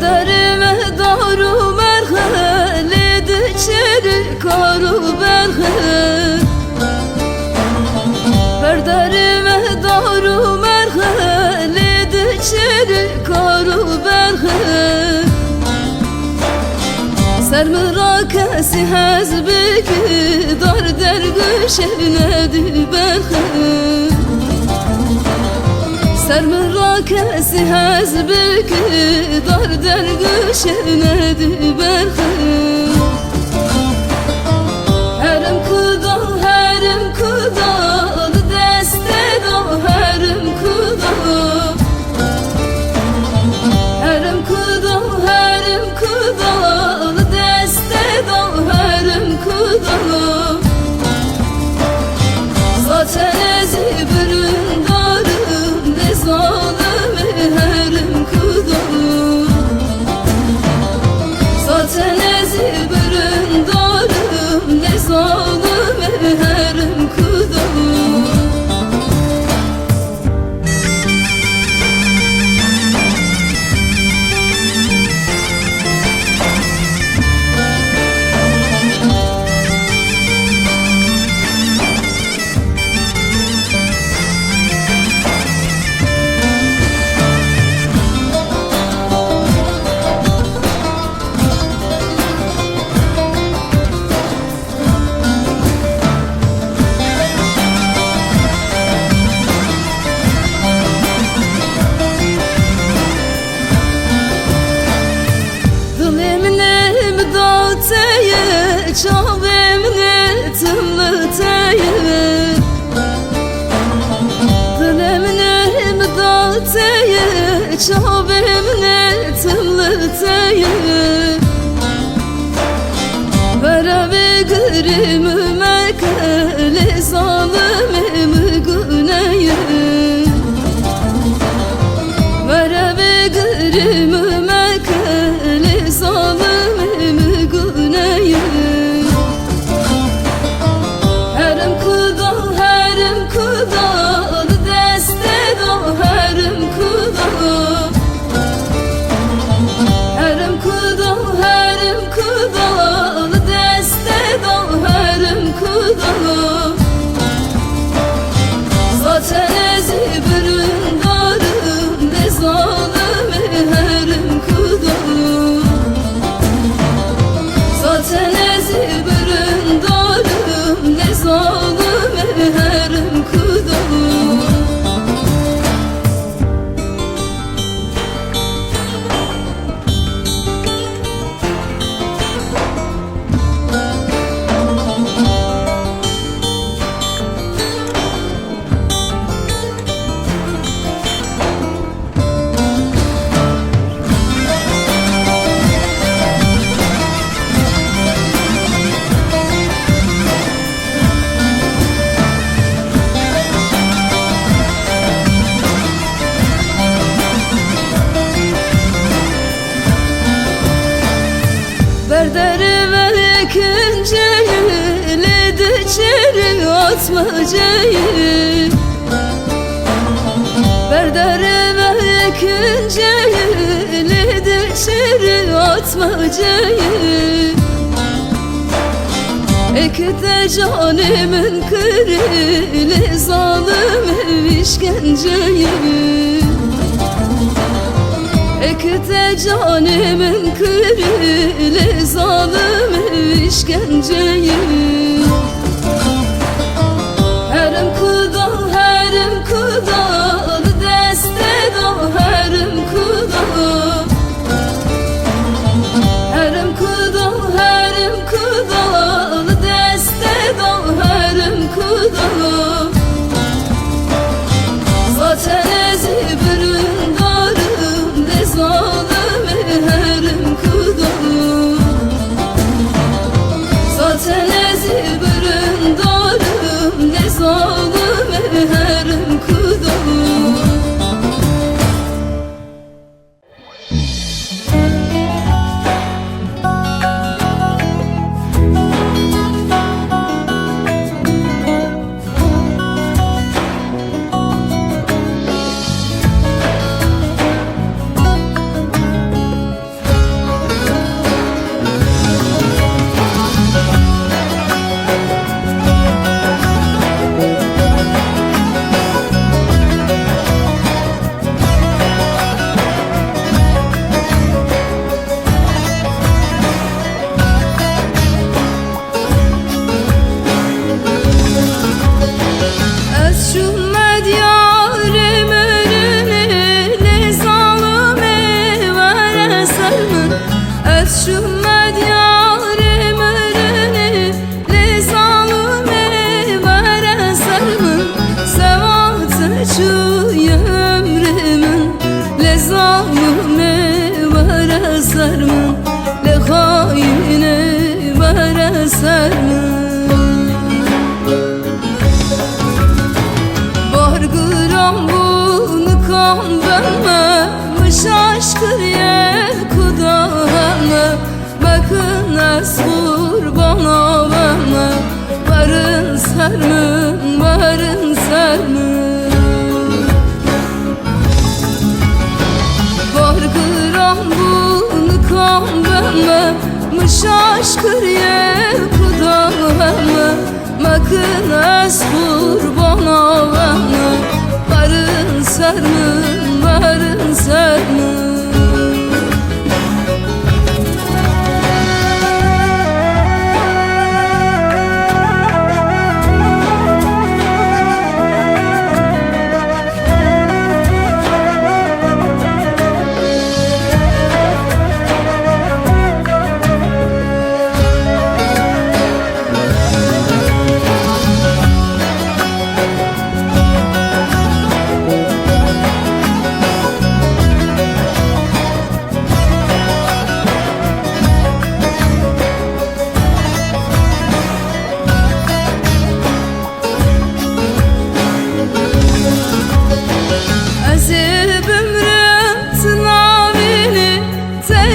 Berderime daru merhele içeri karu berhe. Berderime daru merhele içeri karu berhe. Sermırakesi hezbeki dar dergüş evnedi berhe. Sermırakesi hezbeki dar dergüş evnedi berhe. Herim kuda, herim kuda, deste da herim kuda. Herim kuda, herim kuda, deste da herim kuda. Zaten ezi büründarım, ne zalimi herim kuda. Zaten ezi büründarım, ne zalimi herim kuda. Çavemne tımlıtayı, dilemne imdatayı, çavemne tımlıtayı. Vereve gırımı mekele zalimimi güneyı. Vereve gırımı mekele zalimimi güneyı. Zaten ezi büründarım, ne zalimi herim kuda. Zaten ezi büründarım, ne zalimi herim kuda. Berderime ikinciyi, ledi içeri atmacayı. Berderime ikinciyi, ledi içeri atmacayı. Ekte canımın kırılı zalim işkenceyi. Ekte canımın kırılı zalim işkenceyi. Herim kuda, herim kuda, deste da herim kuda. Herim kuda, herim kuda, deste da herim kuda. Zaten ezi büründarım, ne zalimi herim kuda. Zaten ezi bunu kan verme, aşkır yer kudame. Bakın az kurbana verme, varın sermin, varın sermin. Bargıram bunu kan verme, aşkır yer kudame. Bakın az kurbana verme, varın sermin, varın sermin.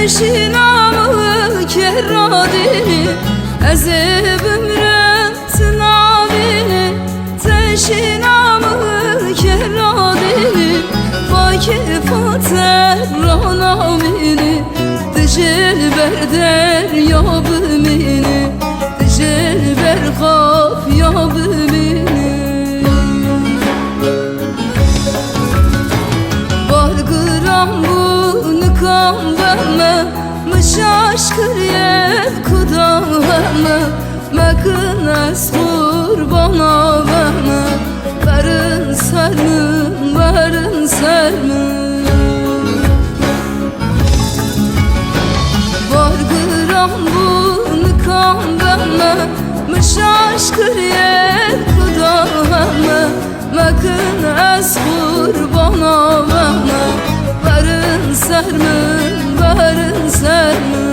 Şinamı kerradini, ezib ömrüm tınavini. Teşinamı kerradini, vakif aterranamini. Dicil berder yabımini, dicil berkaf yabımini. Bargıram bunu kan verme, aşkır yer kudame. Bakın az kurbana verme, varın sermin, varın sermin. Bargıram bunu kan verme, aşkır yer kudame. Bakın az kurbana verme, varın sermin, varın sermin.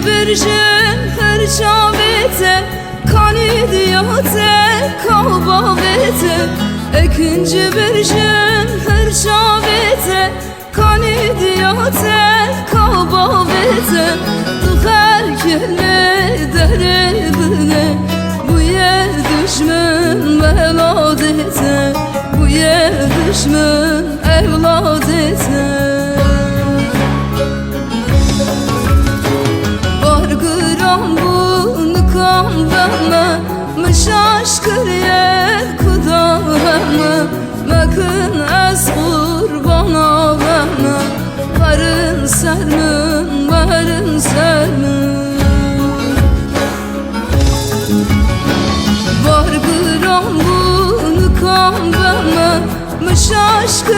Bir gün her çabete kan idiyate kalbavete. İkinci bir gün her çabete kan idiyate kalbavete. Tıkar kelle derebine, bu yer düşmün evladete, bu yer düşmün evladete. Bunu kan verme, aşkır yer kudame. Bakın az kurbana verme, varın sermin, varın sermin. Bargıram bunu kan verme, aşkır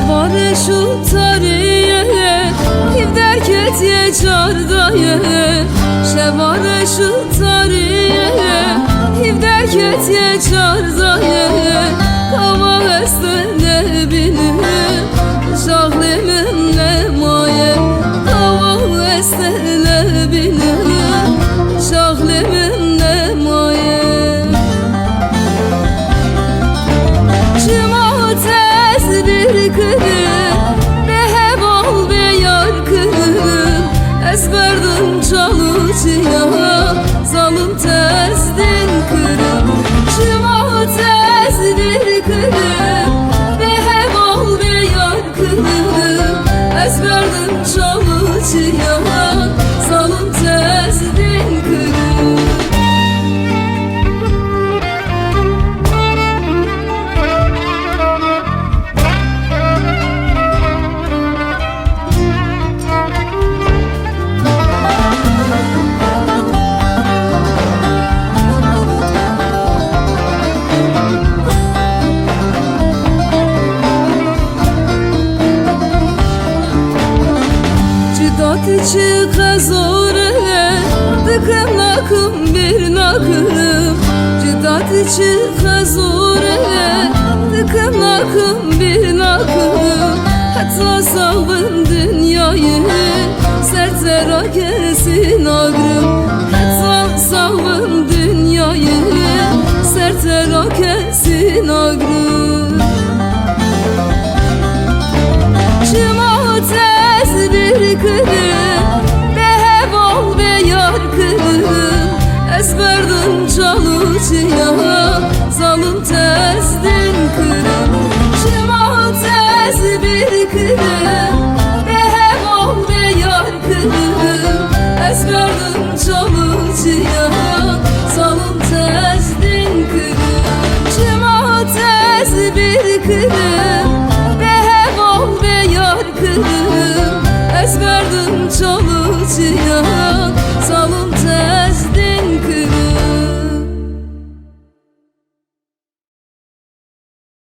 Şevare şu tariye Hivder ketiye çardaye Şevare şu tariye Hivder ketiye çardaye Kava estene bilim Şahlimin ne maye Kava estene bilim Şahlimin ne maye Çıma tez bir kırım Behe bol be yar kırım Ezberdim çalıcıya Zalım tezdin kırım Çıma tez bir kırım Behe bol be yar kırım Ezberdim çalıcıya Zalım tezdin kırım Çık azore Dıkım nakım bir nakım Cidat çık azore Dıkım nakım bir nakım Hatta salvın dünyayı Sertera kesin agrım Hatta salvın dünyayı Sertera kesin agrım Çıma tez bir kırım Behe bol be yar kırım Ezberdim çalıcıya Zalım tezdin kırım Çıma tez bir kırım Behe bol be yar kırım Ezberdim çalıcıya Zalım tezdin kırım Çıma tez bir kırım